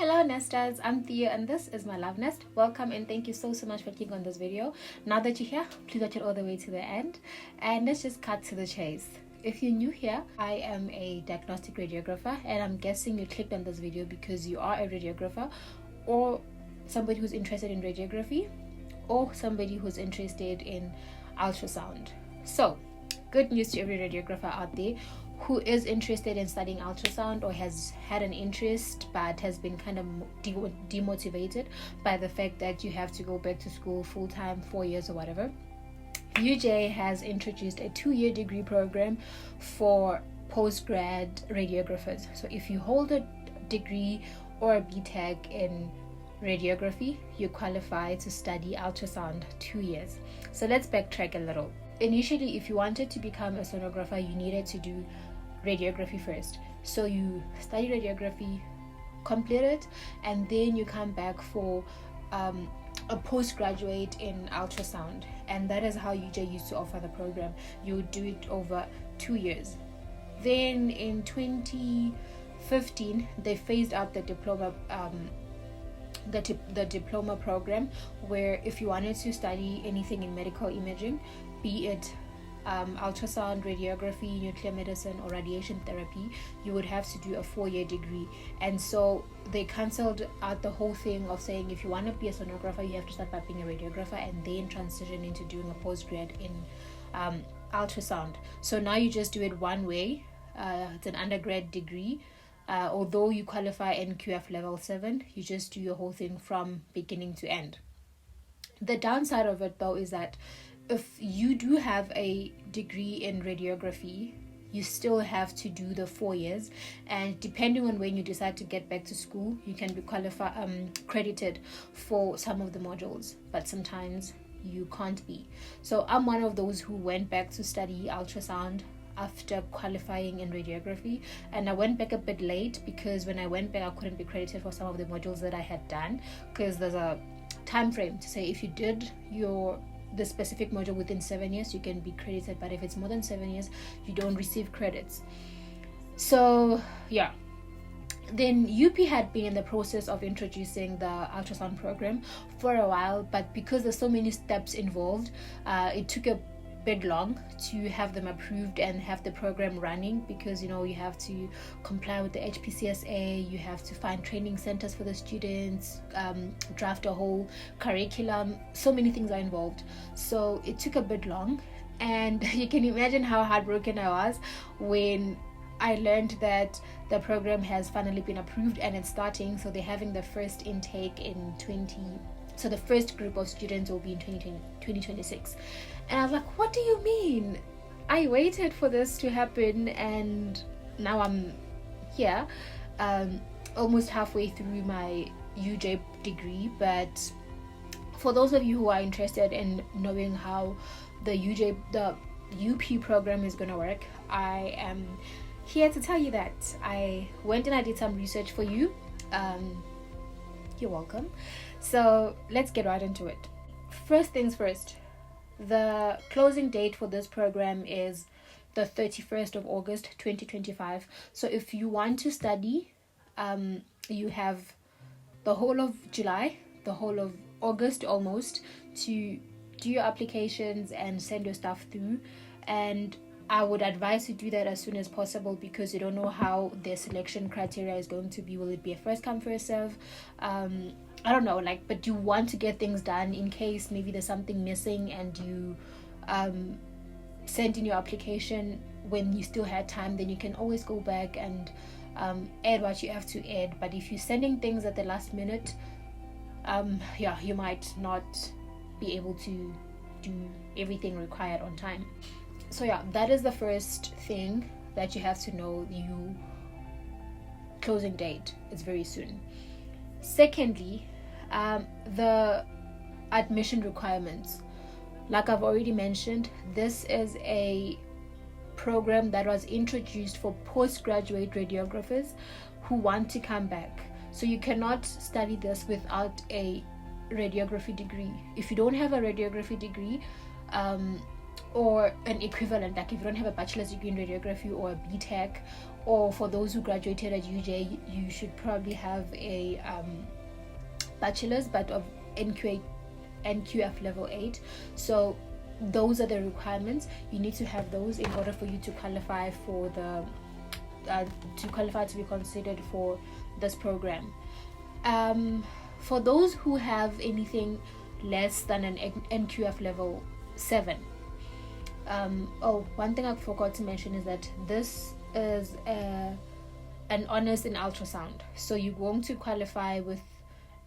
Hello Nesters, I'm Thea and this is my love nest. Welcome and thank you so much for clicking on this video. Now that you're here, please watch it all the way to the end and let's just cut to the chase. If you're new here, I am a diagnostic radiographer and I'm guessing you clicked on this video because you are a radiographer or somebody who's interested in radiography or somebody who's interested in ultrasound. So, good news to every radiographer out there who is interested in studying ultrasound or has had an interest but has been kind of demotivated by the fact that you have to go back to school full-time, 4 years or whatever. UJ has introduced a 2-year degree program for postgrad radiographers. So if you hold a degree or a BTech in radiography, you qualify to study ultrasound 2 years. So let's backtrack a little. Initially, if you wanted to become a sonographer, you needed to do radiography first. So you study radiography, complete it, and then you come back for a postgraduate in ultrasound. And that is how UJ used to offer the program. You would do it over 2 years. Then in 2015, they phased out the diploma the diploma program, where if you wanted to study anything in medical imaging, be it ultrasound, radiography, nuclear medicine or radiation therapy, you would have to do a 4-year degree. And so they cancelled out the whole thing of saying if you want to be a sonographer, you have to start by being a radiographer and then transition into doing a postgrad in ultrasound. So now you just do it one way. It's an undergrad degree. Although you qualify NQF level 7, you just do your whole thing from beginning to end. The downside of it though is that if you do have a degree in radiography, you still have to do the 4 years, and depending on when you decide to get back to school, you can be credited for some of the modules, but sometimes you can't be. So I'm one of those who went back to study ultrasound after qualifying in radiography, and I went back a bit late because when I went back I couldn't be credited for some of the modules that I had done, because there's a time frame to say if you did the specific module within 7 years you can be credited, but if it's more than 7 years you don't receive credits. So yeah, then UP had been in the process of introducing the ultrasound program for a while, but because there's so many steps involved, it took a bit long to have them approved and have the program running, because you have to comply with the HPCSA, you have to find training centers for the students, draft a whole curriculum, so many things are involved. So it took a bit long, and you can imagine how heartbroken I was when I learned that the program has finally been approved and it's starting. So they're having the first intake in so the first group of students will be in 2026. And I was like, what do you mean? I waited for this to happen and now I'm here, almost halfway through my UJ degree. But for those of you who are interested in knowing how the UP program is going to work, I am here to tell you that. I went and I did some research for you. You're welcome. So let's get right into it. First things first, the closing date for this program is the 31st of August 2025. So if you want to study, you have the whole of July, the whole of August almost, to do your applications and send your stuff through. And I would advise you do that as soon as possible, because you don't know how their selection criteria is going to be. Will it be a first come first serve? I don't know, but you want to get things done in case maybe there's something missing and you send in your application when you still had time. Then you can always go back and add what you have to add. But if you're sending things at the last minute, you might not be able to do everything required on time. So yeah, that is the first thing that you have to know. You closing date is very soon. Secondly, the admission requirements. Like I've already mentioned, this is a program that was introduced for postgraduate radiographers who want to come back. So you cannot study this without a radiography degree. If you don't have a radiography degree, or an equivalent, like if you don't have a bachelor's degree in radiography or a BTech, or for those who graduated at UJ, you should probably have a bachelor's but of NQF level 8. So those are the requirements. You need to have those in order for you to qualify for the to be considered for this program. For those who have anything less than an NQF level 7, one thing I forgot to mention is that this is an honors in ultrasound, so you're going to qualify with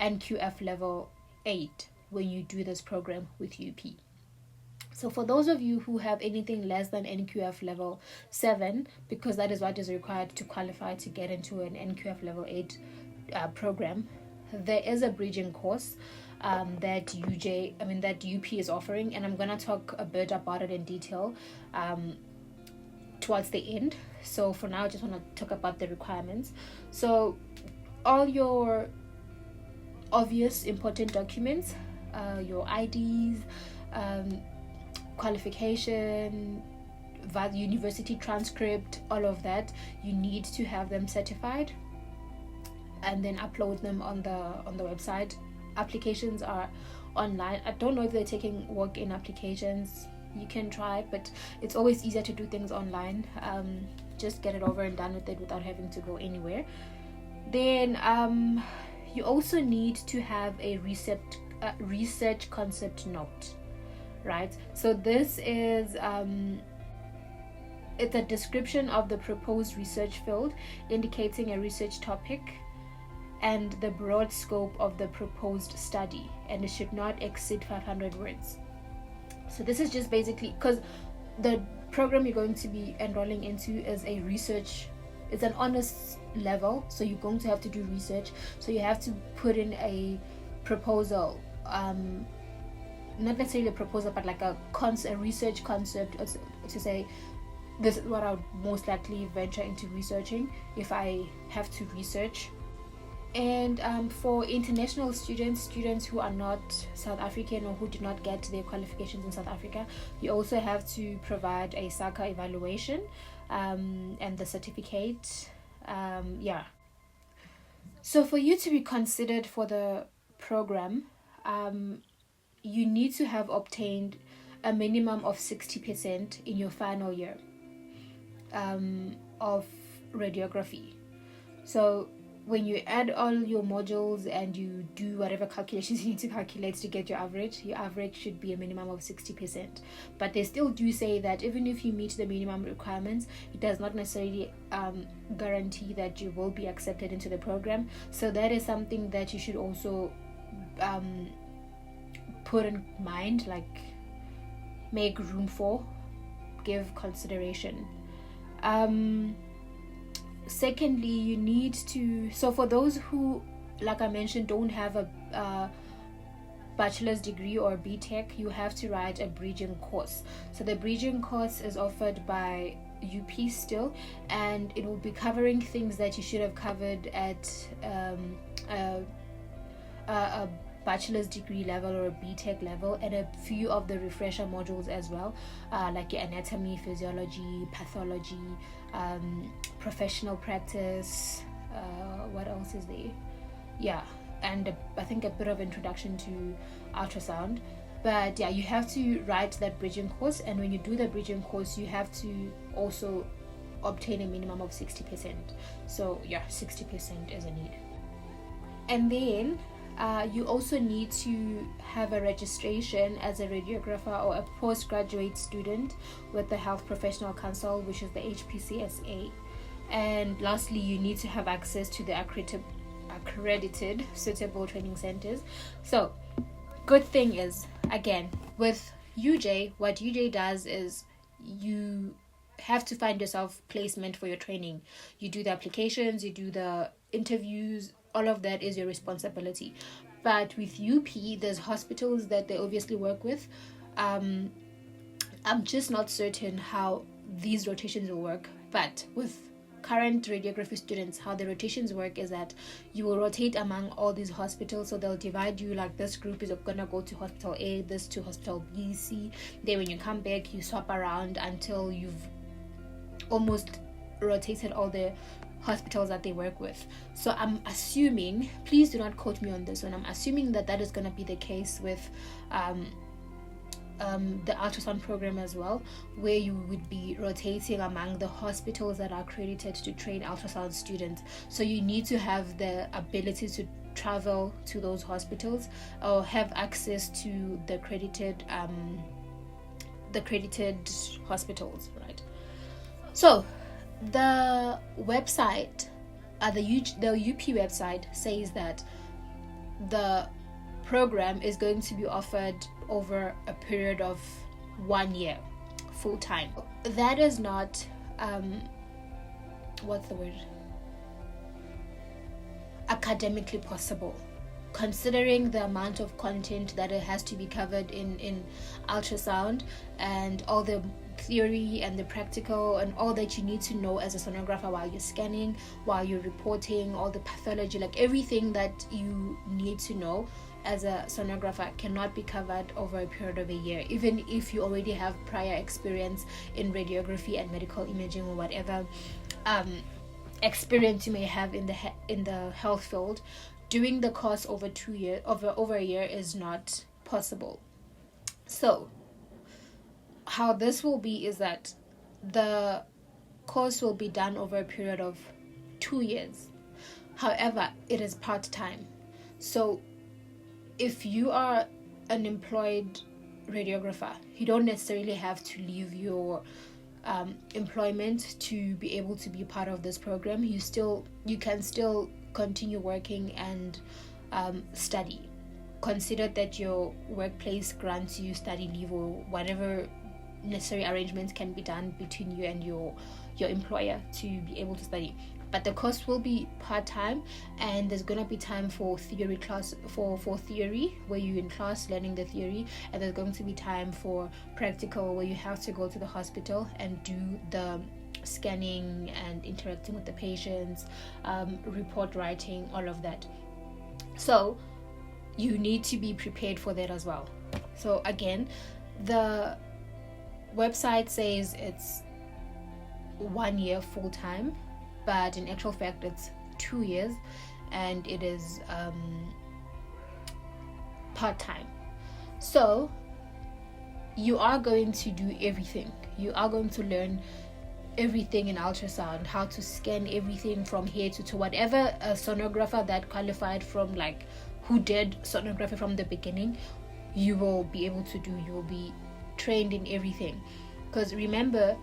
NQF level 8 when you do this program with UP. So for those of you who have anything less than NQF level 7, because that is what is required to qualify to get into an NQF level 8 program, there is a bridging course that UP is offering, and I'm gonna talk a bit about it in detail towards the end. So for now, I just want to talk about the requirements. So all your obvious important documents, your IDs, qualification, university transcript, all of that, you need to have them certified and then upload them on the website. Applications are online. I don't know if they're taking walk-in applications. You can try, but it's always easier to do things online. Just get it over and done with it without having to go anywhere. Then you also need to have a research concept note, right? So this is it's a description of the proposed research field, indicating a research topic and the broad scope of the proposed study, and it should not exceed 500 words. So this is just basically, because the program you're going to be enrolling into is a research, it's an honors level, so you're going to have to do research. So you have to put in a proposal, not necessarily a proposal, but like a research concept, to say this is what I would most likely venture into researching if I have to research. And for international students who are not South African or who did not get their qualifications in South Africa, you also have to provide a SACA evaluation and the certificate. So for you to be considered for the program, you need to have obtained a minimum of 60% in your final year of radiography. So when you add all your modules and you do whatever calculations you need to calculate to get your average should be a minimum of 60%. But they still do say that even if you meet the minimum requirements, it does not necessarily guarantee that you will be accepted into the program. So that is something that you should also put in mind, like make room for, give consideration. Secondly, you need to, so for those who, like I mentioned, don't have a bachelor's degree or BTech, you have to write a bridging course. So the bridging course is offered by UP still, and it will be covering things that you should have covered at a bachelor's degree level or a BTech level, and a few of the refresher modules as well, like your anatomy, physiology, pathology, professional practice, what else is there? And I think a bit of introduction to ultrasound. But you have to write that bridging course, and when you do the bridging course, you have to also obtain a minimum of 60%. So 60% is a need. And then you also need to have a registration as a radiographer or a postgraduate student with the Health Professional Council, which is the HPCSA. And lastly, you need to have access to the accredited suitable training centers. So good thing is, again, with UJ, what UJ does is you have to find yourself placement for your training. You do the applications, you do the interviews, all of that is your responsibility. But with UP, there's hospitals that they obviously work with. I'm just not certain how these rotations will work, but with current radiography students, how the rotations work is that you will rotate among all these hospitals. So they'll divide you, like this group is gonna go to hospital A, this to hospital B, C. Then when you come back, you swap around until you've almost rotated all the hospitals that they work with. So I'm assuming, please do not quote me on this one, I'm assuming that is going to be the case with the ultrasound program as well, where you would be rotating among the hospitals that are accredited to train ultrasound students. So you need to have the ability to travel to those hospitals or have access to the accredited hospitals, right? So the website, the UP website says that the program is going to be offered over a period of 1 year, full time. That is not academically possible, considering the amount of content that it has to be covered in ultrasound, and all the theory and the practical and all that you need to know as a sonographer while you're scanning, while you're reporting, all the pathology, like everything that you need to know as a sonographer cannot be covered over a period of a year, even if you already have prior experience in radiography and medical imaging or whatever experience you may have in the health field. Doing the course over 2 years, over a year, is not possible. So how this will be is that the course will be done over a period of 2 years. However, it is part-time. So if you are an employed radiographer, you don't necessarily have to leave your employment to be able to be part of this program. You can still continue working and study. Consider that your workplace grants you study leave or whatever necessary arrangements can be done between you and your employer to be able to study. But the course will be part-time, and there's going to be time for theory class, for theory where you're in class learning the theory, and there's going to be time for practical where you have to go to the hospital and do the scanning and interacting with the patients, report writing, all of that. So you need to be prepared for that as well. So again, the website says it's 1 year full-time, but in actual fact it's 2 years, and it is part-time. So you are going to do everything. You are going to learn everything in ultrasound, how to scan everything from here to whatever a sonographer that qualified from, like, who did sonography from the beginning, you will be able to do. You will be trained in everything, because remember,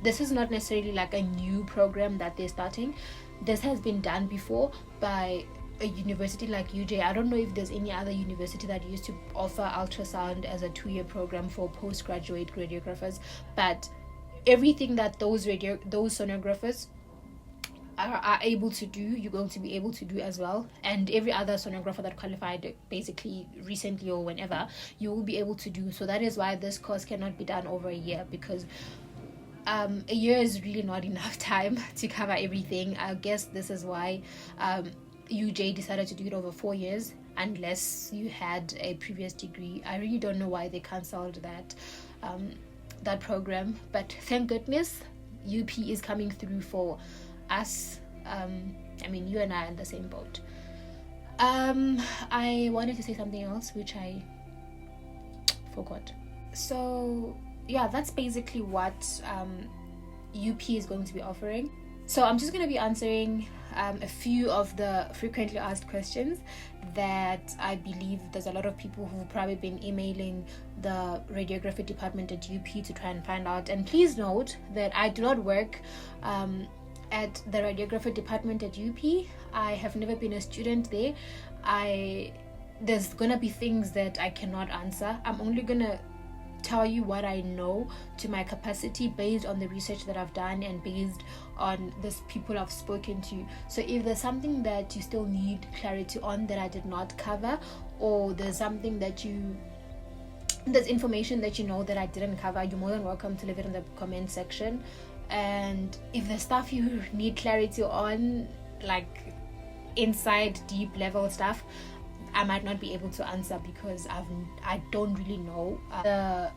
this is not necessarily like a new program that they're starting. This has been done before by a university like UJ. I don't know if there's any other university that used to offer ultrasound as a 2-year program for postgraduate radiographers, but everything that those sonographers are able to do, you're going to be able to do as well. And every other sonographer that qualified basically recently or whenever, you will be able to do. So that is why this course cannot be done over a year, because a year is really not enough time to cover everything. I guess this is why UJ decided to do it over 4 years, unless you had a previous degree. I really don't know why they cancelled that program, but thank goodness UP is coming through for us. I mean, you and I are in the same boat. I wanted to say something else which I forgot. So yeah, that's basically what UP is going to be offering. So I'm just going to be answering a few of the frequently asked questions that I believe there's a lot of people who've probably been emailing the radiography department at UP to try and find out. And please note that I do not work at the radiography department at UP. I have never been a student there. There's gonna be things that I cannot answer. I'm only gonna tell you what I know to my capacity based on the research that I've done and based on the people I've spoken to. So if there's something that you still need clarity on that I did not cover, or there's something that there's information that you know that I didn't cover, you're more than welcome to leave it in the comment section, and if the stuff you need clarity on, like inside deep level stuff, I might not be able to answer because I don't really know the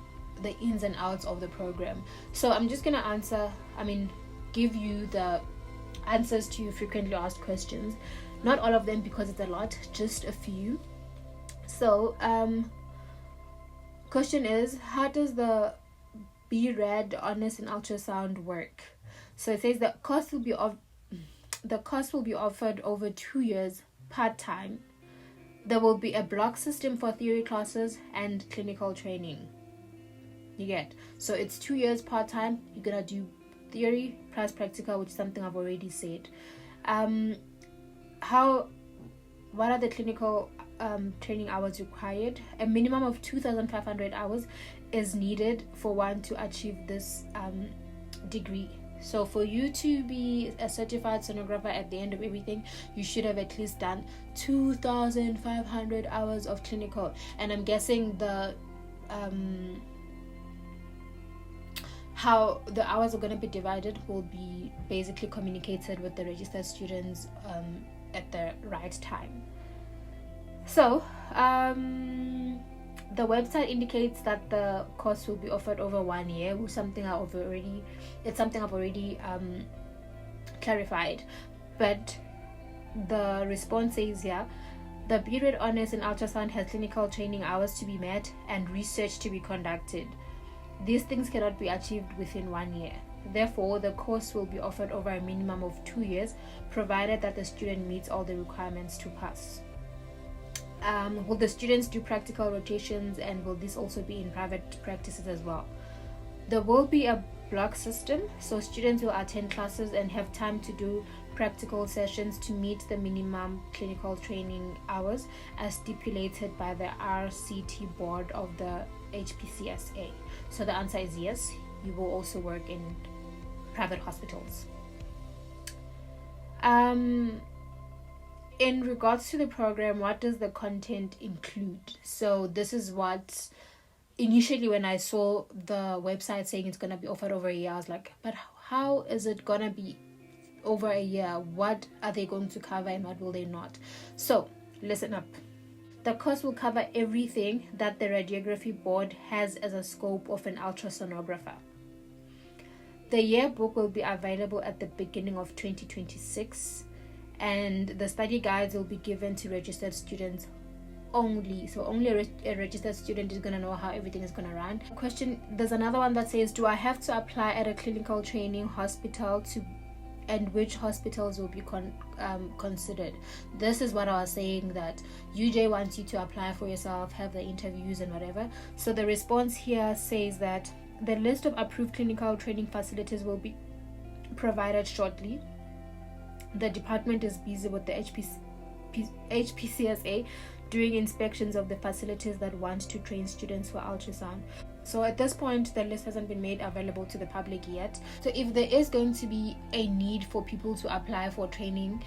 ins and outs of the program. So I'm just gonna give you the answers to your frequently asked questions. Not all of them because it's a lot, just a few. So question is, how does the BRAD honors in ultrasound work? So it says the course will be offered over 2 years part-time. There will be a block system for theory classes and clinical training. You get? So it's 2 years part-time. You're gonna do theory plus practical, which is something I've already said. What are the clinical training hours required? A minimum of 2,500 hours is needed for one to achieve this degree. So for you to be a certified sonographer, at the end of everything, you should have at least done 2,500 hours of clinical. And I'm guessing how the hours are going to be divided will be basically communicated with the registered students at the right time. So the website indicates that the course will be offered over 1 year, which is something I've already clarified. But the response says here, the BRAD honors in ultrasound has clinical training hours to be met and research to be conducted. These things cannot be achieved within 1 year. Therefore, the course will be offered over a minimum of 2 years, provided that the student meets all the requirements to pass. Will the students do practical rotations, and will this also be in private practices as well? There will be a block system, so students will attend classes and have time to do practical sessions to meet the minimum clinical training hours as stipulated by the RCT board of the HPCSA. So the answer is yes, you will also work in private hospitals. In regards to the program, what does the content include? So this is what initially, when I saw the website saying it's going to be offered over a year, I was like, but how is it going to be over a year? What are they going to cover and what will they not? So listen up. The course will cover everything that the radiography board has as a scope of an ultrasonographer. The yearbook will be available at the beginning of 2026, and the study guides will be given to registered students only. So only a registered student is going to know how everything is going to run. Question, there's another one that says, do I have to apply at a clinical training hospital and which hospitals will be considered? This is what I was saying, that UJ wants you to apply for yourself, have the interviews and whatever. So the response here says that the list of approved clinical training facilities will be provided shortly. The department is busy with the HPCSA doing inspections of the facilities that want to train students for ultrasound. So at this point, the list hasn't been made available to the public yet. So if there is going to be a need for people to apply for training,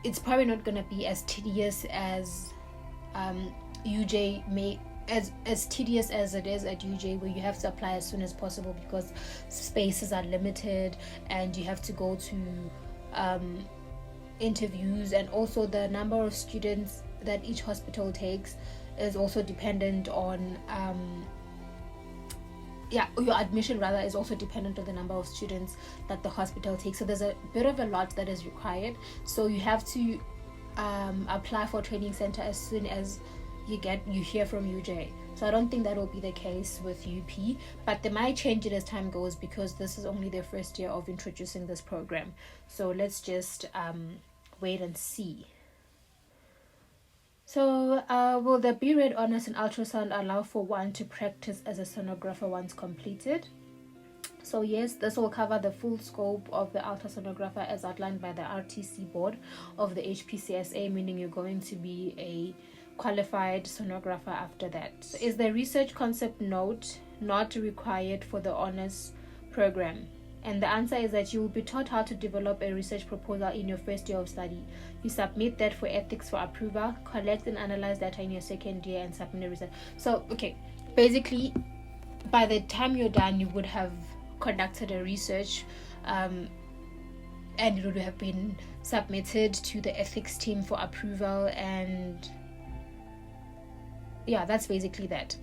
it's probably not going to be as tedious as UJ may, as tedious as it is at UJ, where you have to apply as soon as possible because spaces are limited and you have to go to interviews, and also the number of students that each hospital takes is also dependent on your admission rather is also dependent on the number of students that the hospital takes. So there's a bit of a lot that is required, so you have to apply for training center as soon as you hear from UJ. So I don't think that will be the case with UP, but they might change it as time goes because this is only their first year of introducing this program. So let's just wait and see. So will the BRAD honors in ultrasound allow for one to practice as a sonographer once completed? So yes, this will cover the full scope of the ultrasonographer as outlined by the RTC board of the HPCSA, meaning you're going to be a qualified sonographer after that. So is the research concept note not required for the honors program? And the answer is that you will be taught how to develop a research proposal in your first year of study. You submit that for ethics for approval, collect and analyze data in your second year, and submit a research. So, okay, basically, by the time you're done, you would have conducted a research, and it would have been submitted to the ethics team for approval, and yeah, that's basically that.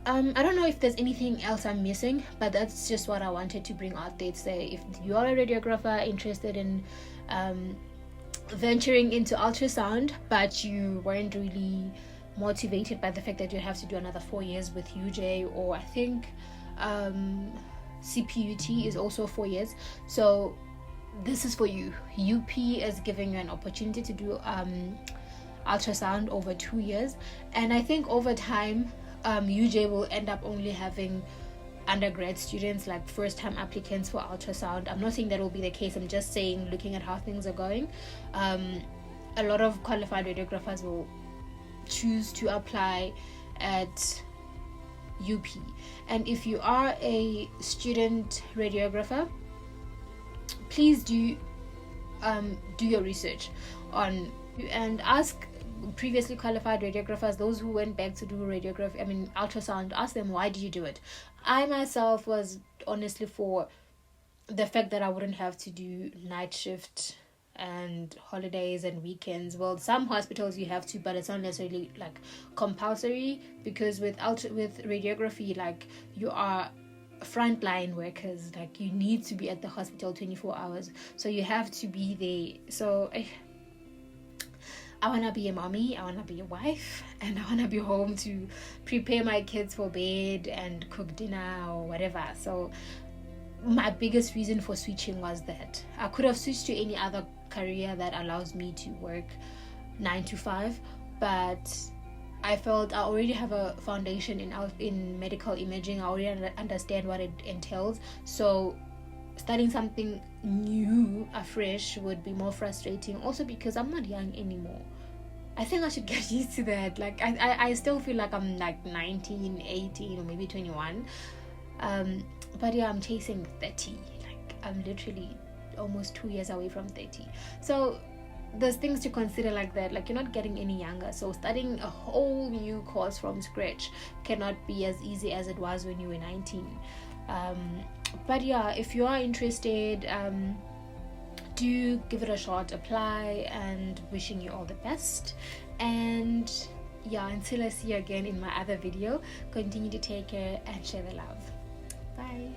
I don't know if there's anything else I'm missing, but that's just what I wanted to bring out there. Say, if you are a radiographer interested in venturing into ultrasound, but you weren't really motivated by the fact that you have to do another 4 years with UJ, or I think CPUT is also 4 years. So this is for you. UP is giving you an opportunity to do ultrasound over 2 years, and I think over time UJ will end up only having undergrad students, like first time applicants for ultrasound. I'm not saying that will be the case, I'm just saying, looking at how things are going, a lot of qualified radiographers will choose to apply at UP. And if you are a student radiographer, please do your research on and ask previously qualified radiographers, those who went back to do ultrasound, ask them, why do you do it? I myself was honestly for the fact that I wouldn't have to do night shift and holidays and weekends. Well, some hospitals you have to, but it's not necessarily like compulsory, because with radiography, like, you are frontline workers, like you need to be at the hospital 24 hours, so you have to be there. So I want to be a mommy, I want to be a wife, and I want to be home to prepare my kids for bed and cook dinner or whatever. So my biggest reason for switching was that I could have switched to any other career that allows me to work 9 to 5, but I felt I already have a foundation in medical imaging. I already understand what it entails, so starting something new afresh would be more frustrating, also because I'm not young anymore. I think I should get used to that. Like I still feel like I'm like 19, 18, or maybe 21, but yeah, I'm chasing 30. Like I'm literally almost 2 years away from 30. So there's things to consider like that. Like, you're not getting any younger, so starting a whole new course from scratch cannot be as easy as it was when you were 19. But yeah, if you are interested, do give it a shot, apply, and wishing you all the best. And yeah, until I see you again in my other video, continue to take care and share the love. Bye.